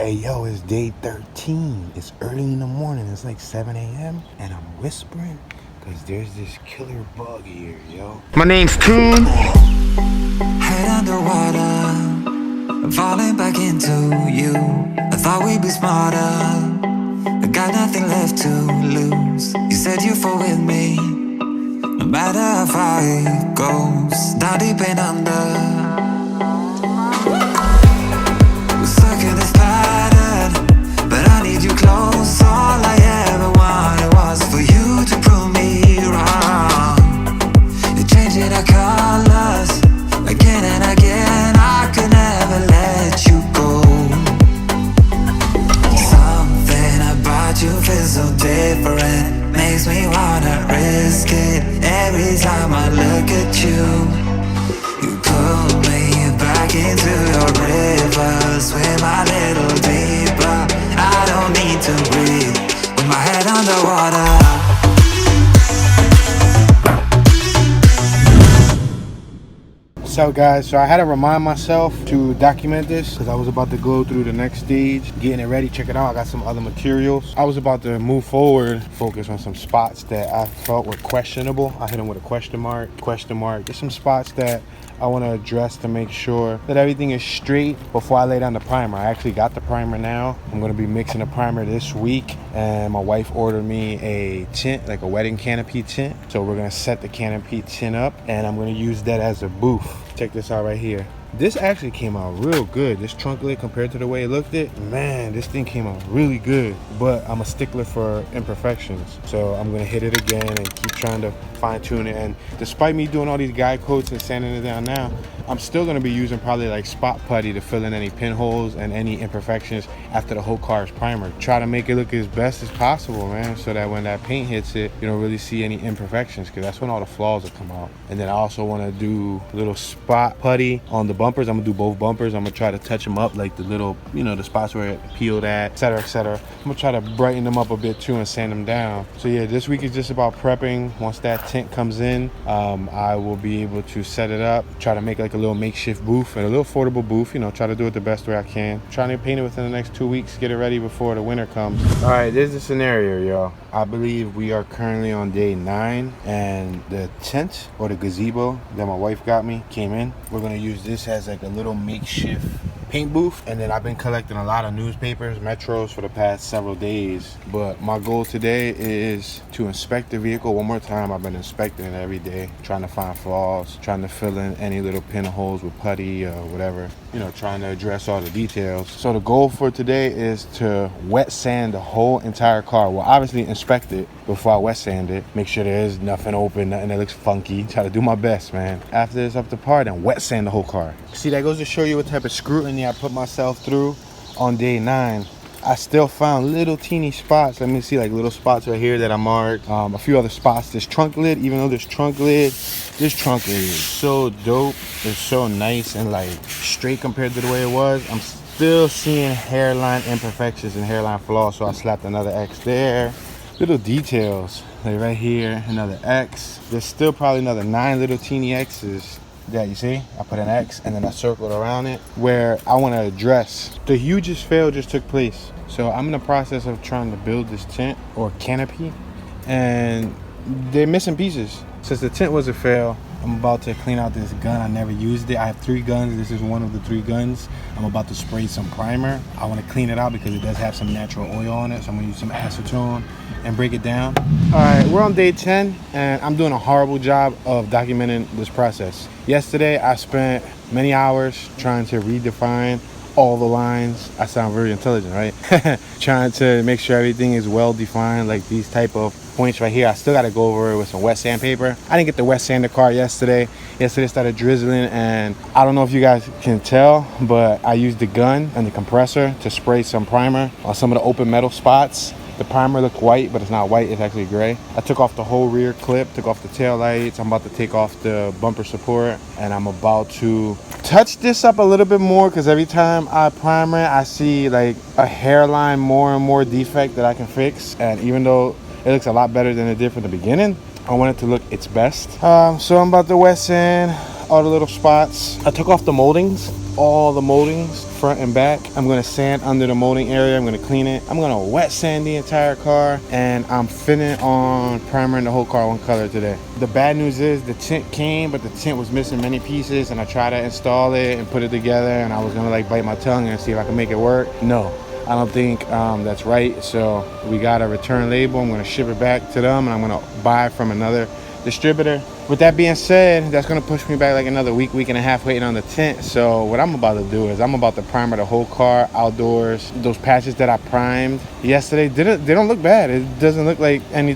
Hey yo, it's day 13. It's early in the morning. It's like 7 a.m. and I'm whispering because there's this killer bug here, yo. My name's Toon. Head underwater, falling back into you. I thought we'd be smarter, I got nothing left to lose. You said you fall with me, no matter how far it goes. Down deep and under, we're stuck in this pattern, but I need you close. All I ever wanted was for you to prove me wrong. You're changing our colors again and again. I could never let you go. Something about you feels so different, makes me wanna risk it. Every time I look at you, you pull me back into your river. Swim a little deeper, I don't need to breathe with my head underwater. So guys, so I had to remind myself to document this because I was about to go through the next stage, getting it ready. Check it out, I got some other materials. I was about to move forward, focus on some spots that I felt were questionable. I hit them with a question mark. There's some spots that I want to address to make sure that everything is straight before I lay down the primer. I actually got the primer now. I'm going to be mixing the primer this week, and my wife ordered me a tint, like a wedding canopy tint. So we're going to set the canopy tint up, and I'm going to use that as a booth. Check this out right here. This actually came out real good. This trunk lid compared to the way it looked man, this thing came out really good. But I'm a stickler for imperfections, so I'm gonna hit it again and keep trying to fine tune it. And despite me doing all these guide coats and sanding it down now, I'm still gonna be using probably like spot putty to fill in any pinholes and any imperfections after the whole car is primered. Try to make it look as best as possible, man, so that when that paint hits it, you don't really see any imperfections, because that's when all the flaws will come out. And then I also want to do little spot putty on the bumpers. I'm gonna do both bumpers. I'm gonna try to touch them up, like the little, the spots where it peeled at, etc., etc. I'm gonna try to brighten them up a bit too and sand them down. So yeah, this week is just about prepping. Once that tint comes in, I will be able to set it up, try to make like a little makeshift booth and a little affordable booth, try to do it the best way I can. Trying to paint it within the next 2 weeks, get it ready before the winter comes. All right, there's the scenario, y'all. I believe we are currently on day 9, and the tent or the gazebo that my wife got me came in. We're gonna use this as like a little makeshift paint booth. And then I've been collecting a lot of newspapers, metros for the past several days, but my goal today is to inspect the vehicle one more time. I've been inspecting it every day, trying to find flaws, trying to fill in any little pinholes with putty or whatever, trying to address all the details. So the goal for today is to wet sand the whole entire car. Well, obviously inspect it before I wet sand it, make sure there is nothing open, nothing that looks funky. Try to do my best, man. After it's up to par, then wet sand the whole car. See, that goes to show you what type of scrutiny I put myself through on day 9. I still found little teeny spots. Let me see, like little spots right here that I marked. A few other spots. This trunk lid, even though this trunk lid is so dope. It's so nice and like straight compared to the way it was. I'm still seeing hairline imperfections and hairline flaws, so I slapped another X there. Little details, like right here, another X. There's still probably another 9 little teeny X's. Yeah, you see, I put an X and then I circled around it where I want to address. The hugest fail just took place. So I'm in the process of trying to build this tent or canopy, and they're missing pieces. Since the tent was a fail, I'm about to clean out this gun. I never used it. I have 3 guns. This is one of the 3 guns. I'm about to spray some primer. I want to clean it out because it does have some natural oil on it. So I'm going to use some acetone and break it down. All right, we're on day 10, and I'm doing a horrible job of documenting this process. Yesterday, I spent many hours trying to redefine all the lines. I sound very intelligent, right? Trying to make sure everything is well defined, like these type of points right here. I still got to go over it with some wet sandpaper. I didn't get the wet sand the car yesterday. Yesterday started drizzling, and I don't know if you guys can tell, but I used the gun and the compressor to spray some primer on some of the open metal spots. The primer looked white, but it's not white, it's actually gray. I took off the whole rear clip, took off the tail lights. I'm about to take off the bumper support, and I'm about to touch this up a little bit more, because every time I primer it, I see like a hairline more and more defect that I can fix. And even though it looks a lot better than it did from the beginning, I want it to look its best. So I'm about to wet sand all the little spots. I took off the moldings all the moldings, front and back. I'm gonna sand under the molding area. I'm gonna clean it. I'm gonna wet sand the entire car, and I'm finna on primering the whole car one color today. The bad news is the tint came, but the tint was missing many pieces, and I tried to install it and put it together, and I was gonna like bite my tongue and see if I can make it work. No, I don't think that's right. So we got a return label. I'm gonna ship it back to them, and I'm gonna buy from another distributor. With that being said, that's gonna push me back like another week and a half waiting on the tint. So what I'm about to do is I'm about to primer the whole car outdoors. Those patches that I primed yesterday, they don't look bad. It doesn't look like any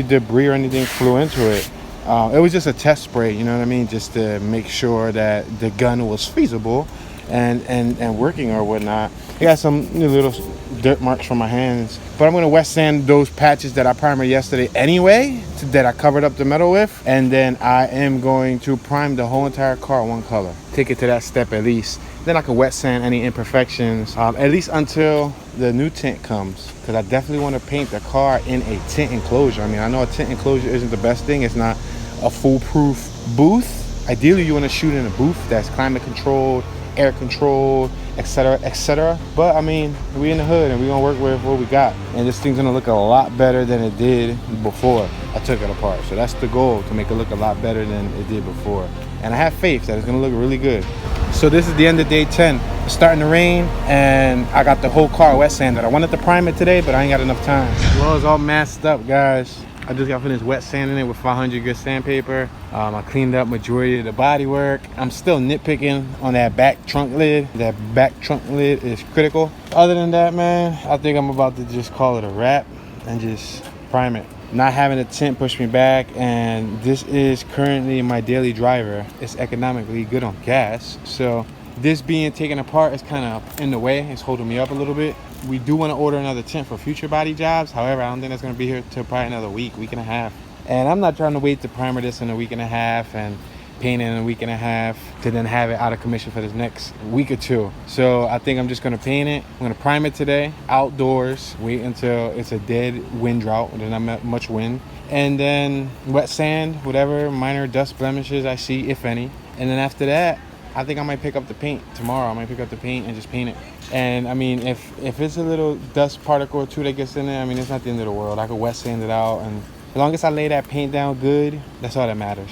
debris or anything flew into it. It was just a test spray, you know what I mean, just to make sure that the gun was feasible and working or whatnot. I got some little dirt marks from my hands, but I'm gonna wet sand those patches that I primed yesterday anyway, that I covered up the metal with, and then I am going to prime the whole entire car one color. Take it to that step at least. Then I can wet sand any imperfections, at least until the new tint comes, because I definitely want to paint the car in a tint enclosure. I mean, I know a tint enclosure isn't the best thing. It's not a foolproof booth. Ideally, you want to shoot in a booth that's climate controlled, air controlled, etc., etc. But I mean, we in the hood and we gonna work with what we got, and this thing's gonna look a lot better than it did before I took it apart. So that's the goal, to make it look a lot better than it did before, and I have faith that it's gonna look really good. So this is the end of day 10. It's starting to rain, and I got the whole car wet sanded. I wanted to prime it today, but I ain't got enough time. Well, it's all masked up, guys. I just got finished wet sanding it with 500 grit sandpaper. I cleaned up majority of the bodywork. I'm still nitpicking on that back trunk lid. That back trunk lid is critical. Other than that, man, I think I'm about to just call it a wrap and just prime it. Not having a tint push me back, and this is currently my daily driver. It's economically good on gas, so this being taken apart is kind of in the way. It's holding me up a little bit. We do want to order another tint for future body jobs. However, I don't think that's going to be here till probably another week and a half. And I'm not trying to wait to primer this in a week and a half and paint it in a week and a half to then have it out of commission for this next week or two. So I think I'm just going to paint it. I'm going to prime it today, outdoors, wait until it's a dead wind drought, there's not much wind, and then wet sand, whatever minor dust blemishes I see, if any. And then after that, I think I might pick up the paint tomorrow. I might pick up the paint and just paint it. And I mean, if it's a little dust particle or two that gets in there, I mean, it's not the end of the world. I could wet sand it out, and as long as I lay that paint down good, that's all that matters.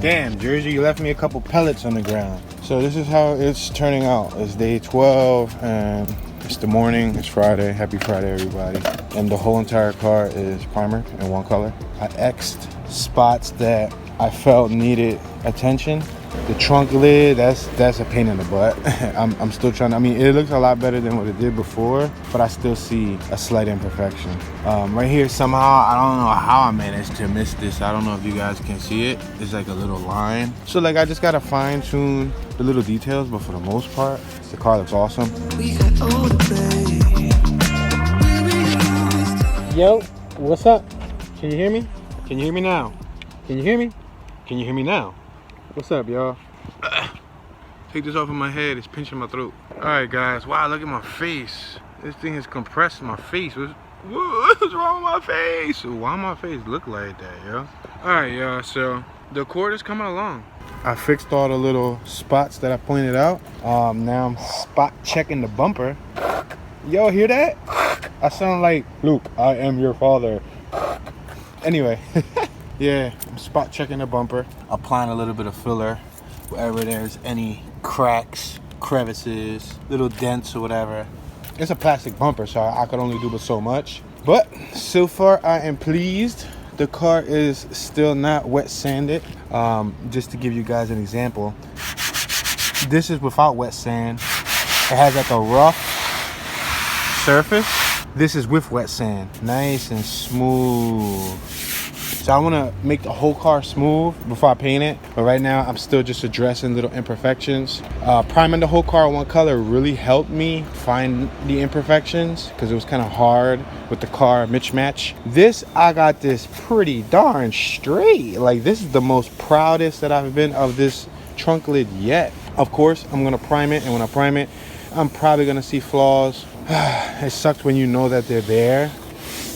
Damn, Jersey, you left me a couple pellets on the ground. So this is how it's turning out. It's day 12, and it's the morning. It's Friday. Happy Friday, everybody. And the whole entire car is primered in one color. I X'd spots that I felt needed attention. The trunk lid, that's a pain in the butt. I'm still trying to, I mean, it looks a lot better than what it did before, but I still see a slight imperfection. Right here, somehow, I don't know how I managed to miss this. I don't know if you guys can see it. It's like a little line. So like, I just gotta fine tune the little details, but for the most part, the car looks awesome. Yo, what's up? Can you hear me? Can you hear me now? Can you hear me? Can you hear me now? What's up, y'all? Take this off of my head. It's pinching my throat. All right, guys. Wow, look at my face. This thing has compressed my face. What's wrong with my face? Why my face look like that, yo? All right, y'all. So the cord is coming along. I fixed all the little spots that I pointed out. Now I'm spot checking the bumper. Yo, hear that? I sound like Luke. I am your father. Anyway. Yeah, I'm spot checking the bumper, applying a little bit of filler wherever there's any cracks, crevices, little dents or whatever. It's a plastic bumper, so I could only do but so much. But so far, I am pleased. The car is still not wet sanded. Just to give you guys an example, this is without wet sand. It has like a rough surface. This is with wet sand, nice and smooth. So I want to make the whole car smooth before I paint it. But right now, I'm still just addressing little imperfections. Priming the whole car one color really helped me find the imperfections, because it was kind of hard with the car mismatch. This, I got this pretty darn straight. Like, this is the most proudest that I've been of this trunk lid yet. Of course, I'm going to prime it. And when I prime it, I'm probably going to see flaws. It sucks when you know that they're there,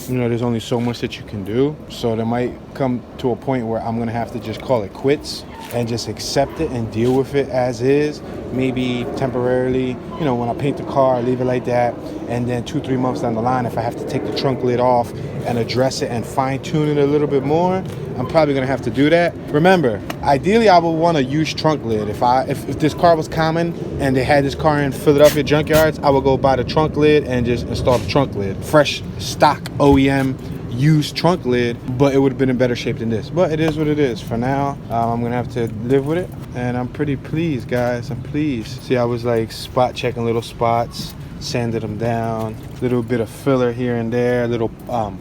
you know, there's only so much that you can do. So there might come to a point where I'm gonna have to just call it quits and just accept it and deal with it as is. Maybe temporarily, you know, when I paint the car, leave it like that. And then 2-3 months down the line, if I have to take the trunk lid off and address it and fine tune it a little bit more, I'm probably gonna have to do that. Remember, ideally I would want a used trunk lid. If this car was common and they had this car in Philadelphia junkyards, I would go buy the trunk lid and just install the trunk lid. Fresh stock OEM used trunk lid, but it would have been in better shape than this. But it is what it is. For now, I'm gonna have to live with it, and I'm pretty pleased, guys. I'm pleased. See, I was like spot checking little spots, sanded them down, little bit of filler here and there, little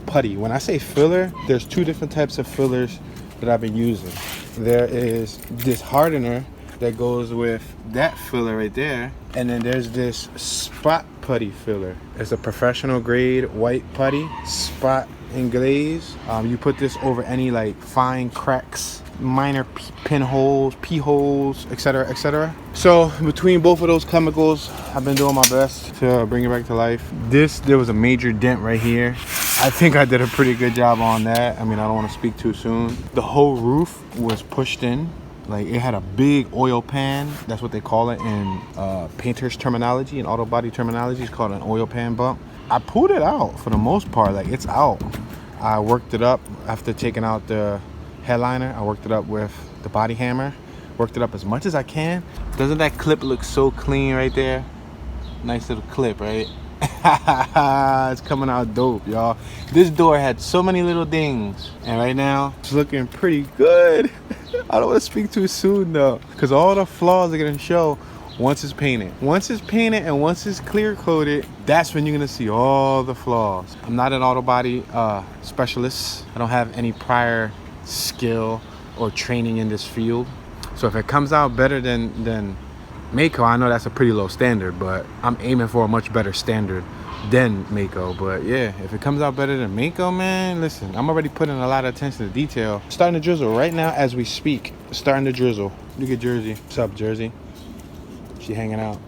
putty. When I say filler, there's 2 different types of fillers that I've been using. There is this hardener that goes with that filler right there, and then there's this spot putty filler. It's a professional grade white putty, spot and glaze. You put this over any like fine cracks, minor pinholes, pee holes, etc., etc. So between both of those chemicals, I've been doing my best to bring it back to life. There was a major dent right here. I think I did a pretty good job on that. I mean, I don't want to speak too soon. The whole roof was pushed in. Like, it had a big oil pan. That's what they call it in painter's terminology, in auto body terminology. It's called an oil pan bump. I pulled it out for the most part. Like, it's out. I worked it up after taking out the headliner. I worked it up with the body hammer. Worked it up as much as I can. Doesn't that clip look so clean right there? Nice little clip, right? It's coming out dope, y'all. This door had so many little dings, and right now it's looking pretty good. I don't want to speak too soon though, because all the flaws are gonna show once it's painted. Once it's painted and once it's clear coated, that's when you're gonna see all the flaws. I'm not an auto body specialist. I don't have any prior skill or training in this field. So if it comes out better than Mako, I know that's a pretty low standard, but I'm aiming for a much better standard than Mako. But yeah, if it comes out better than Mako, man, listen, I'm already putting a lot of attention to detail. Starting to drizzle right now as we speak. Starting to drizzle. Look at Jersey. What's up, Jersey? She hanging out.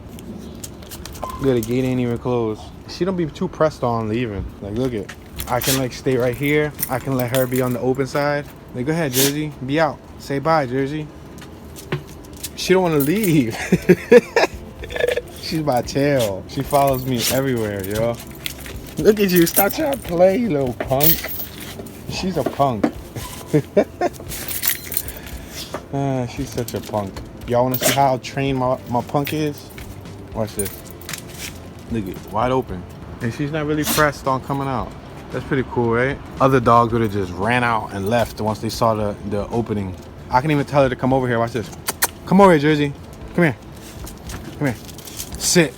Good, the gate ain't even closed. She don't be too pressed on leaving. Like, look at, I can like stay right here. I can let her be on the open side. Like, go ahead, Jersey, be out. Say bye, Jersey. She don't want to leave. She's my tail. She follows me everywhere, yo. Look at you. Stop trying to play, you little punk. She's a punk. She's such a punk. Y'all want to see how trained my punk is? Watch this. Look at it. Wide open. And she's not really pressed on coming out. That's pretty cool, right? Other dogs would have just ran out and left once they saw the opening. I can even tell her to come over here. Watch this. Come over here, Jersey. Come here. Come here. Sit.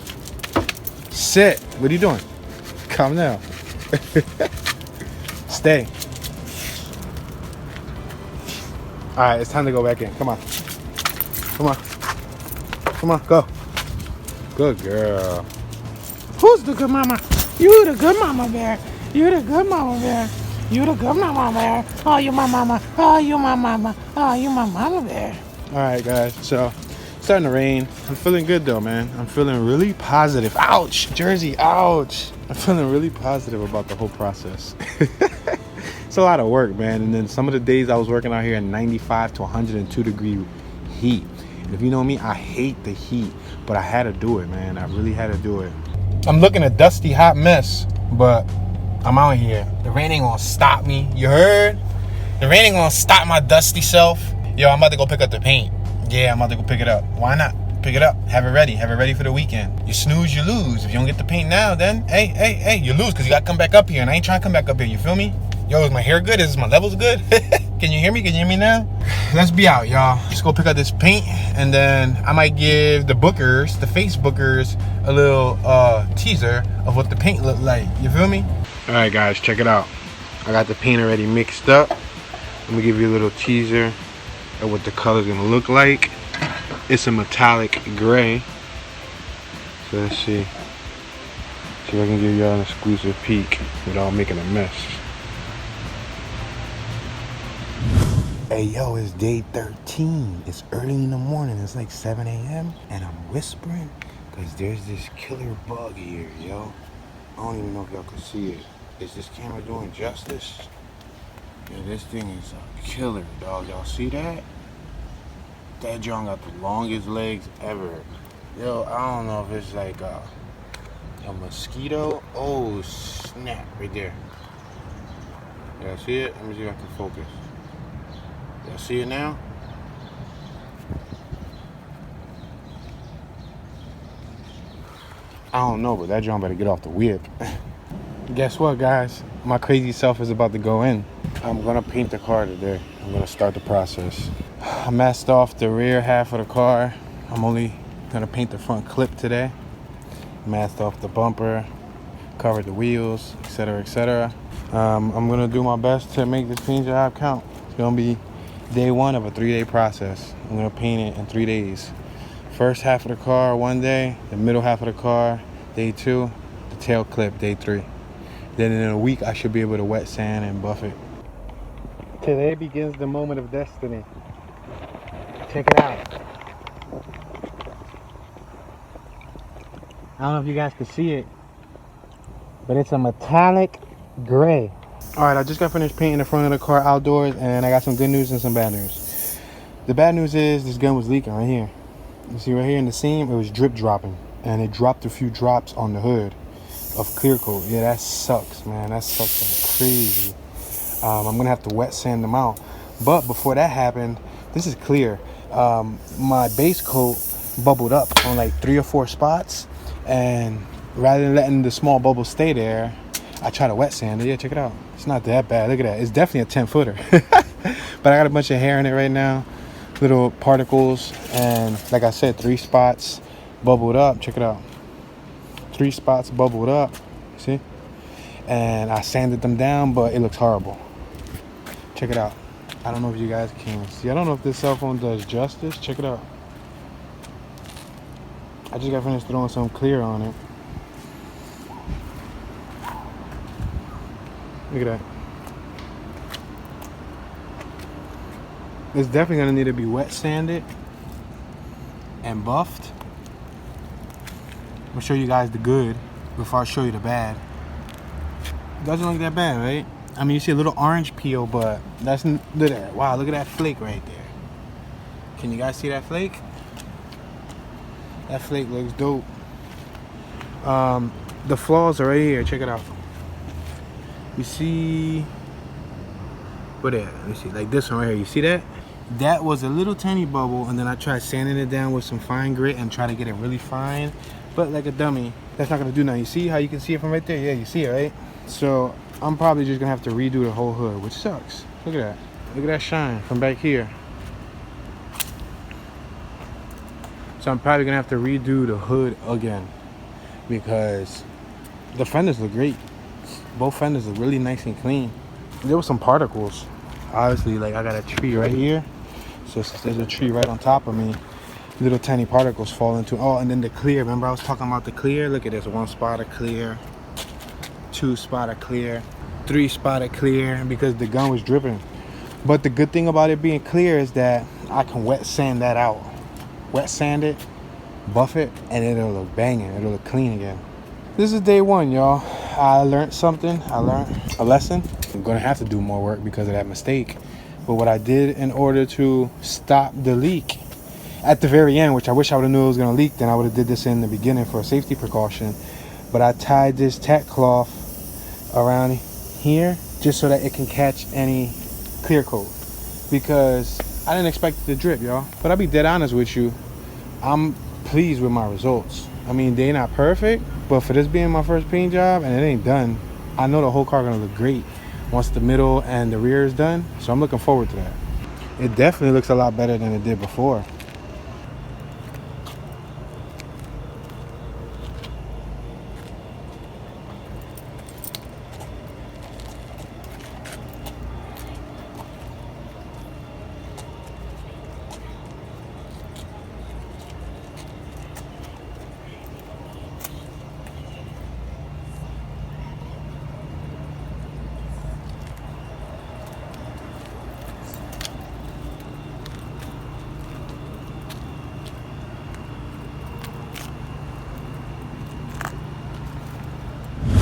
Sit. What are you doing? Calm down. Stay. All right, it's time to go back in. Come on. Come on. Come on, go. Good girl. Who's the good mama? You the good mama bear. You the good mama bear. You the good mama bear. Oh, you my mama. Oh, you my mama. Oh, you my mama bear. All right, guys, so it's starting to rain. I'm feeling good though, man. I'm feeling really positive. Ouch, Jersey, ouch. I'm feeling really positive about the whole process. It's a lot of work, man. And then some of the days I was working out here in 95 to 102 degree heat. And if you know me, I hate the heat, but I had to do it, man. I really had to do it. I'm looking a dusty, hot mess, but I'm out here. The rain ain't gonna stop me. You heard? The rain ain't gonna stop my dusty self. Yo, I'm about to go pick up the paint. Yeah, I'm about to go pick it up. Why not? Pick it up. Have it ready. Have it ready for the weekend. You snooze, you lose. If you don't get the paint now, then, hey, you lose because you got to come back up here. And I ain't trying to come back up here. You feel me? Yo, is my hair good? Is my levels good? Can you hear me? Can you hear me now? Let's be out, y'all. Just go pick up this paint. And then I might give the bookers, the Facebookers, a little teaser of what the paint looked like. You feel me? All right, guys, check it out. I got the paint already mixed up. Let me give you a little teaser of what the color's gonna look like. It's a metallic gray. So let's see. See if I can give y'all an exclusive peek without making a mess. Hey yo, it's day 13. It's early in the morning. It's like 7 a.m. and I'm whispering because there's this killer bug here, yo. I don't even know if y'all can see it. Is this camera doing justice? Yeah, this thing is a killer, dog. Y'all see that? That John got the longest legs ever. Yo, I don't know if it's like a mosquito. Oh, snap, right there. Y'all see it? Let me see if I can focus. Y'all see it now? I don't know, but that John better get off the whip. Guess what, guys? My crazy self is about to go in. I'm gonna paint the car today. I'm gonna start the process. I masked off the rear half of the car. I'm only gonna paint the front clip today. Masked off the bumper, covered the wheels, etc., etc. I'm gonna do my best to make this paint job count. It's gonna be day one of a 3-day process. I'm gonna paint it in 3 days. First half of the car 1 day, the middle half of the car day 2, the tail clip day 3. Then in a week I should be able to wet sand and buff it. Today begins the moment of destiny. Check it out. I don't know if you guys can see it, but it's a metallic gray. All right, I just got finished painting the front of the car outdoors, and I got some good news and some bad news. The bad news is this gun was leaking right here. You see right here in the seam, it was drip dropping, and it dropped a few drops on the hood of clear coat. Yeah, that sucks, man. That sucks like crazy. I'm gonna have to wet sand them out. But before that happened, this is clear. My base coat bubbled up on like 3 or 4 spots, and rather than letting the small bubbles stay there, I try to wet sand it. Yeah, check it out. It's not that bad. Look at that. It's definitely a 10-footer. But I got a bunch of hair in it right now, little particles, and like I said, 3 spots bubbled up. Check it out. 3 spots bubbled up. See? And I sanded them down, but it looks horrible. Check it out. I don't know if you guys can see. I don't know if this cell phone does justice. Check it out. I just got finished throwing some clear on it. Look at that. It's definitely gonna need to be wet sanded and buffed. I'm gonna show you guys the good before I show you the bad. It doesn't look that bad, right? I mean, you see a little orange peel, but that's, look at that. Wow, look at that flake right there. Can you guys see that flake? That flake looks dope. The flaws are right here. Check it out. You see, what there? Let me see, like this one right here. You see that? That was a little tiny bubble, and then I tried sanding it down with some fine grit and try to get it really fine, but like a dummy, that's not gonna do nothing. You see how you can see it from right there? Yeah, you see it, right? So I'm probably just gonna have to redo the whole hood, which sucks. Look at that. Look at that shine from back here. So I'm probably gonna have to redo the hood again because the fenders look great. Both fenders look really nice and clean. There was some particles. Obviously, like I got a tree right here. So there's a tree right on top of me. Little tiny particles fall into, oh, and then the clear. Remember I was talking about the clear? Look at this, 1 spot of clear, 2 spot of clear, 3 spot of clear, because the gun was dripping. But the good thing about it being clear is that I can wet sand that out. Wet sand it, buff it, and it'll look banging. It'll look clean again. This is day 1, y'all. I learned something. I learned a lesson. I'm gonna have to do more work because of that mistake. But what I did in order to stop the leak at the very end, which I wish I would have knew it was gonna leak, then I would have did this in the beginning for a safety precaution. But I tied this tack cloth around here just so that it can catch any clear coat, because I didn't expect it to drip, y'all. But I'll be dead honest with you, I'm pleased with my results. I mean, they're not perfect, but for this being my first paint job and it ain't done, I know the whole car gonna look great once the middle and the rear is done. So I'm looking forward to that. It definitely looks a lot better than it did before.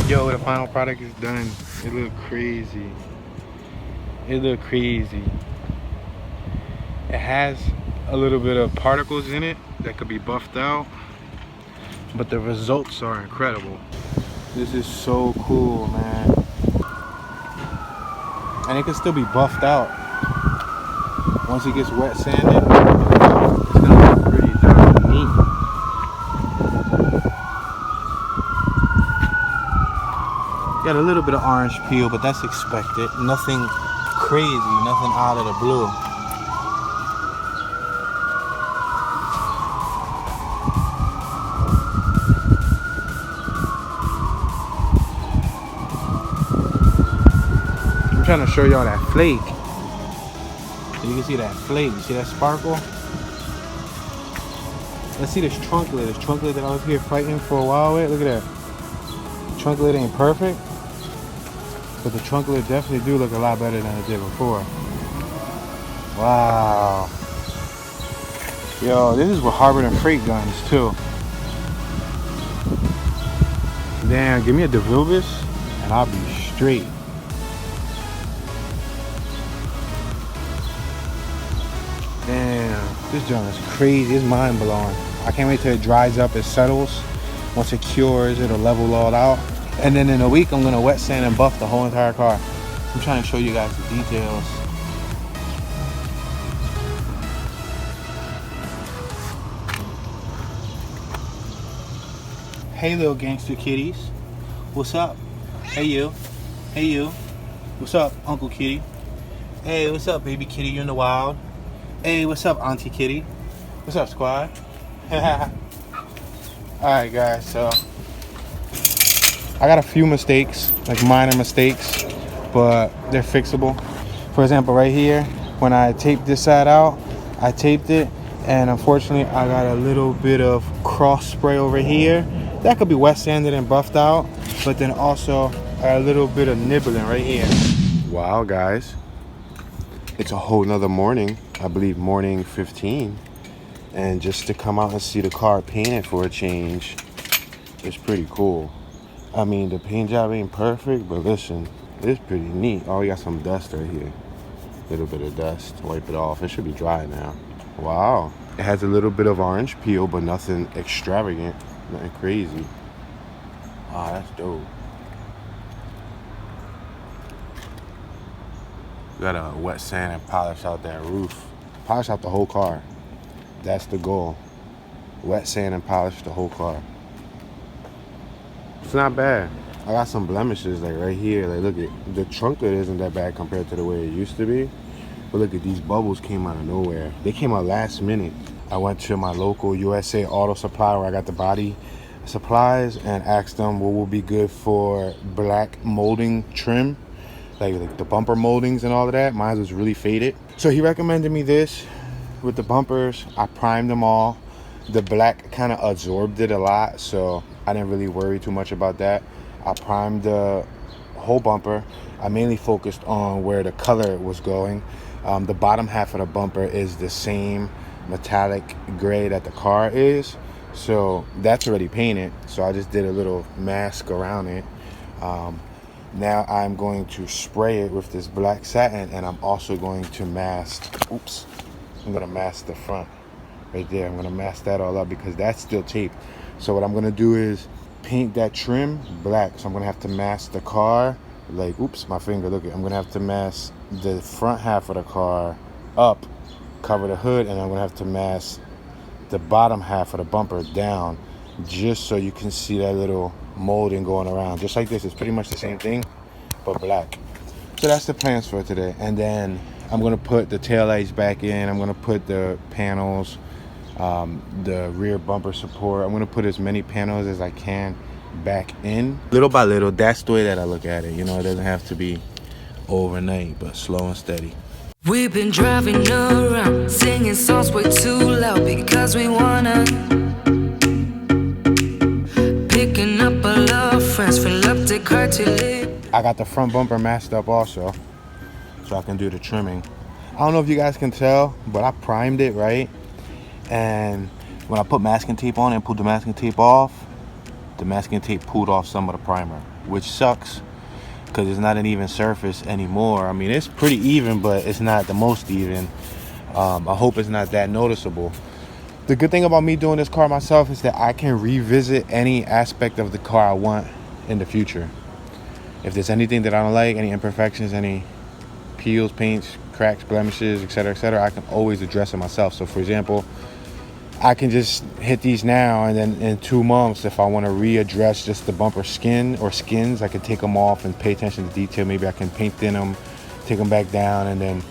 Yo, the final product is done. It look crazy. It look crazy. It has a little bit of particles in it that could be buffed out, but the results are incredible. This is so cool, man. And it can still be buffed out. Once it gets wet sanded, it's gonna look pretty darn neat. Got a little bit of orange peel, but that's expected. Nothing crazy, nothing out of the blue. I'm trying to show y'all that flake. So you can see that flake. You see that sparkle? Let's see this trunk lid. This trunk lid that I was here fighting for a while with. Look at that. Trunk lid ain't perfect, but the trunk lid definitely do look a lot better than it did before. Wow. Yo, this is with Harbor and Freight guns too. Damn, give me a DeVilbiss and I'll be straight. Damn, this joint is crazy. It's mind blowing. I can't wait till it dries up, it settles. Once it cures, it'll level all out. And then in a week, I'm gonna wet sand and buff the whole entire car. I'm trying to show you guys the details. Hey little gangster kitties. What's up? Hey you. Hey you. What's up, Uncle Kitty? Hey, what's up, baby kitty? You in the wild? Hey, what's up, Auntie Kitty? What's up, squad? Alright guys, so I got a few mistakes, like minor mistakes, but they're fixable. For example, right here, when I taped this side out, I taped it, and unfortunately I got a little bit of cross spray over here. That could be wet sanded and buffed out, but then also a little bit of nibbling right here. Wow guys, it's a whole nother morning. I believe morning 15, and just to come out and see the car painted for a change is pretty cool. I mean, the paint job ain't perfect, but listen, it's pretty neat. Oh, we got some dust right here. A little bit of dust. Wipe it off. It should be dry now. Wow. It has a little bit of orange peel, but nothing extravagant, nothing crazy. Ah, that's dope. Gotta wet sand and polish out that roof. Polish out the whole car. That's the goal. Wet sand and polish the whole car. It's not bad. I got some blemishes like right here. Like look at the trunk lid isn't that bad compared to the way it used to be. But look at these bubbles came out of nowhere. They came out last minute. I went to my local USA Auto Supply where I got the body supplies and asked them what will be good for black molding trim. Like the bumper moldings and all of that. Mine was really faded. So he recommended me this with the bumpers. I primed them all. The black kind of absorbed it a lot, so I didn't really worry too much about that. I primed the whole bumper. I mainly focused on where the color was going. The bottom half of the bumper is the same metallic gray that the car is, so that's already painted. So I just did a little mask around it. Now I'm going to spray it with this black satin, and I'm also going to mask, I'm gonna mask the front right there. I'm gonna mask that all up because that's still taped. So what I'm gonna do is paint that trim black. So I'm gonna have to mask the car, like, my finger, look, I'm gonna have to mask the front half of the car up, cover the hood, and I'm gonna have to mask the bottom half of the bumper down, just so you can see that little molding going around. Just like this, it's pretty much the same thing, but black. So that's the plans for today. And then I'm gonna put the taillights back in. I'm gonna put the panels, the rear bumper support. I'm gonna put as many panels as I can back in. Little by little, that's the way that I look at it. You know, it doesn't have to be overnight, but slow and steady. We've been driving around, singing songs way too loud because we wanna. Picking up a lot of friends, fill up the car till it. I got the front bumper masked up also, so I can do the trimming. I don't know if you guys can tell, but I primed it, right? And when I put masking tape on and pulled the masking tape off, the masking tape pulled off some of the primer, which sucks. because it's not an even surface anymore. I mean, it's pretty even, but it's not the most even. I hope it's not that noticeable. The good thing about me doing this car myself is that I can revisit any aspect of the car I want in the future. If there's anything that I don't like, any imperfections, any peels, paints, cracks, blemishes, etc., I can always address it myself. So for example, I can just hit these now, and then in 2 months, if I want to readdress just the bumper skin or skins, I can take them off and pay attention to detail. Maybe I can paint thin them, take them back down, and then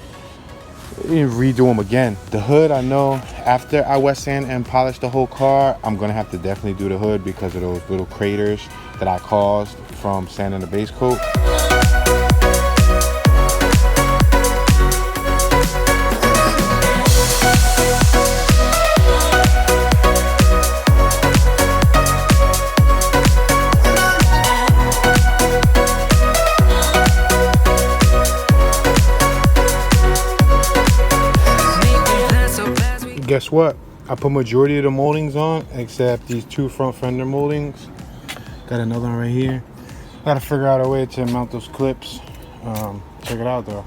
redo them again. The hood, I know after I wet sand and polish the whole car, I'm gonna have to definitely do the hood because of those little craters that I caused from sanding the base coat. Guess what? I put majority of the moldings on except these 2 front fender moldings. Got another one right here. Gotta figure out a way to mount those clips. Check it out though.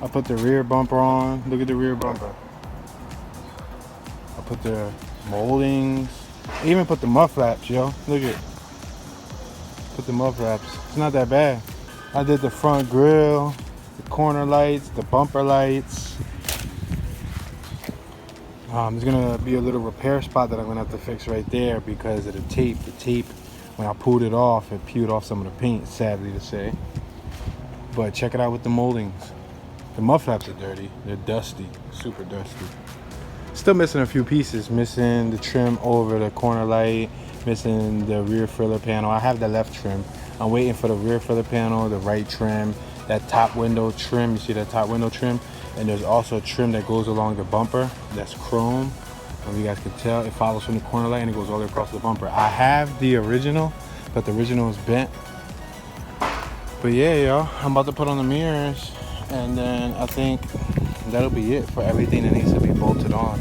I put the rear bumper on. Look at the rear bumper. I put the moldings. I even put the mud flaps, yo. Look at it. Put the mud flaps. It's not that bad. I did the front grille, the corner lights, the bumper lights. There's gonna be a little repair spot that I'm gonna have to fix right there because of the tape. The tape, when I pulled it off, it peeled off some of the paint, sadly to say. But check it out with the moldings. The mud flaps are dirty. They're dusty, super dusty. Still missing a few pieces. Missing the trim over the corner light, missing the rear filler panel. I have the left trim. I'm waiting for the rear filler panel, the right trim, that top window trim. You see that top window trim? And there's also a trim that goes along the bumper that's chrome. If you guys can tell, it follows from the corner light and it goes all the way across the bumper. I have the original, but the original is bent. But yeah, y'all, I'm about to put on the mirrors, and then I think that'll be it for everything that needs to be bolted on.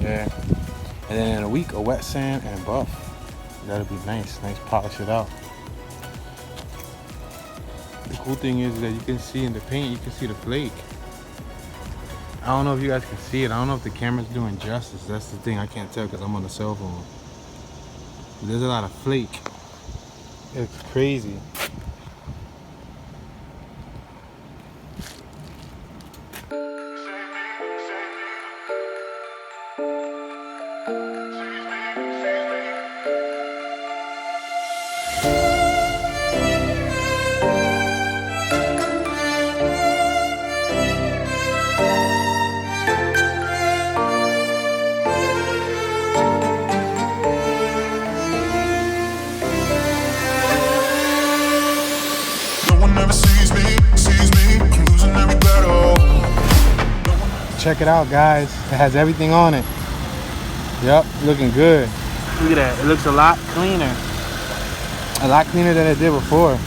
Yeah. And then in a week, a wet sand and buff. That'll be nice. Nice polish it out. The cool thing is that you can see in the paint, you can see the flake. I don't know if you guys can see it. I don't know if the camera's doing justice. That's the thing, I can't tell because I'm on the cell phone. But there's a lot of flake. It's crazy. Check it out, guys. It has everything on it. Yep, looking good. Look at that. It looks a lot cleaner. A lot cleaner than it did before.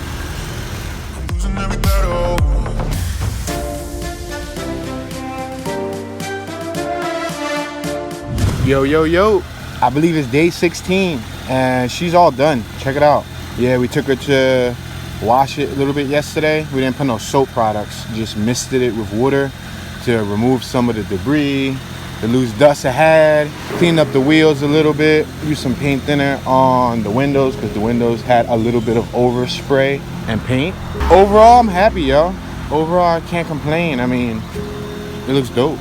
Yo. I believe it's day 16 and she's all done. Check it out. Yeah, we took her to wash it a little bit yesterday. We didn't put no soap products. Just misted it with water to remove some of the debris, the loose dust it had, clean up the wheels a little bit, use some paint thinner on the windows because the windows had a little bit of overspray and paint. Overall, I'm happy, yo. Overall, I can't complain. I mean, it looks dope.